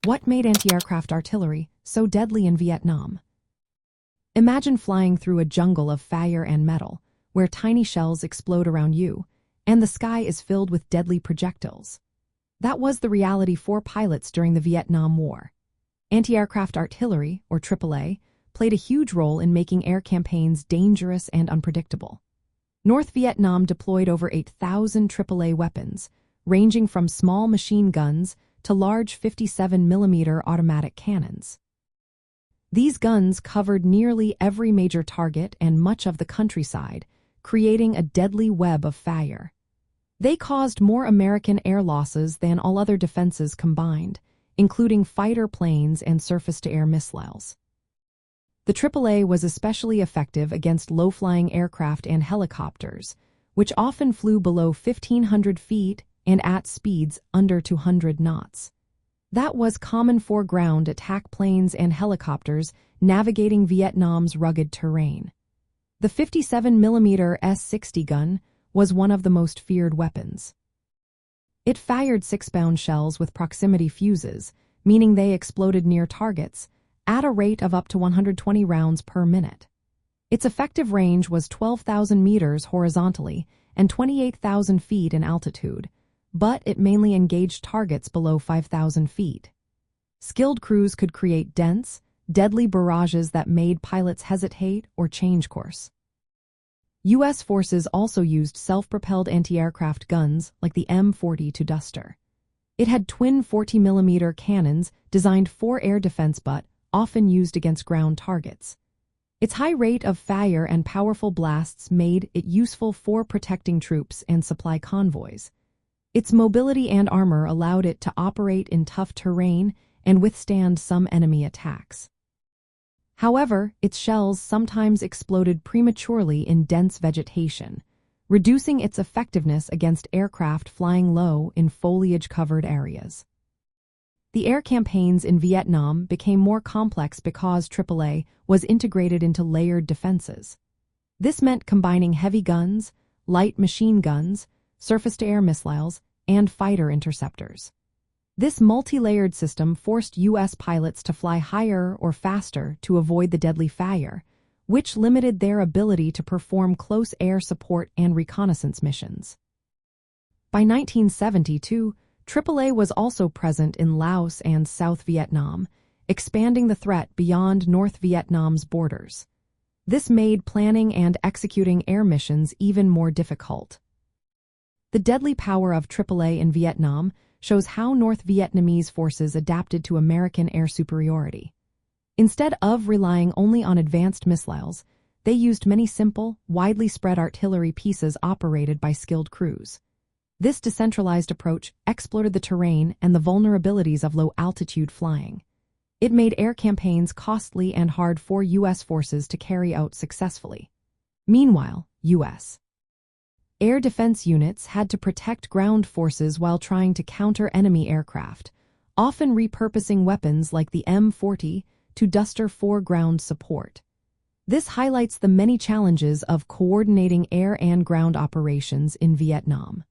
What made anti-aircraft artillery so deadly in Vietnam? Imagine flying through a jungle of fire and metal, where tiny shells explode around you, and the sky is filled with deadly projectiles. That was the reality for pilots during the Vietnam War. Anti-aircraft artillery, or AAA, played a huge role in making air campaigns dangerous and unpredictable. North Vietnam deployed over 8,000 AAA weapons, ranging from small machine guns to large 57mm automatic cannons. These guns covered nearly every major target and much of the countryside, creating a deadly web of fire. They caused more American air losses than all other defenses combined, including fighter planes and surface-to-air missiles. The AAA was especially effective against low-flying aircraft and helicopters, which often flew below 1,500 feet and at speeds under 200 knots. That was common for ground attack planes and helicopters navigating Vietnam's rugged terrain. The 57mm S-60 gun was one of the most feared weapons. It fired 6-pound shells with proximity fuses, meaning they exploded near targets, at a rate of up to 120 rounds per minute. Its effective range was 12,000 meters horizontally and 28,000 feet in altitude, but it mainly engaged targets below 5,000 feet. Skilled crews could create dense, deadly barrages that made pilots hesitate or change course. U.S. forces also used self-propelled anti-aircraft guns like the M42 Duster. It had twin 40mm cannons designed for air defense but often used against ground targets. Its high rate of fire and powerful blasts made it useful for protecting troops and supply convoys. Its mobility and armor allowed it to operate in tough terrain and withstand some enemy attacks. However, its shells sometimes exploded prematurely in dense vegetation, reducing its effectiveness against aircraft flying low in foliage-covered areas. The air campaigns in Vietnam became more complex because AAA was integrated into layered defenses. This meant combining heavy guns, light machine guns, surface-to-air missiles, and fighter interceptors. This multi-layered system forced U.S. pilots to fly higher or faster to avoid the deadly fire, which limited their ability to perform close air support and reconnaissance missions. By 1972, AAA was also present in Laos and South Vietnam, expanding the threat beyond North Vietnam's borders. This made planning and executing air missions even more difficult. The deadly power of AAA in Vietnam shows how North Vietnamese forces adapted to American air superiority. Instead of relying only on advanced missiles, they used many simple, widely spread artillery pieces operated by skilled crews. This decentralized approach exploited the terrain and the vulnerabilities of low-altitude flying. It made air campaigns costly and hard for U.S. forces to carry out successfully. Meanwhile, U.S. air defense units had to protect ground forces while trying to counter enemy aircraft, often repurposing weapons like the M42 Duster for ground support. This highlights the many challenges of coordinating air and ground operations in Vietnam.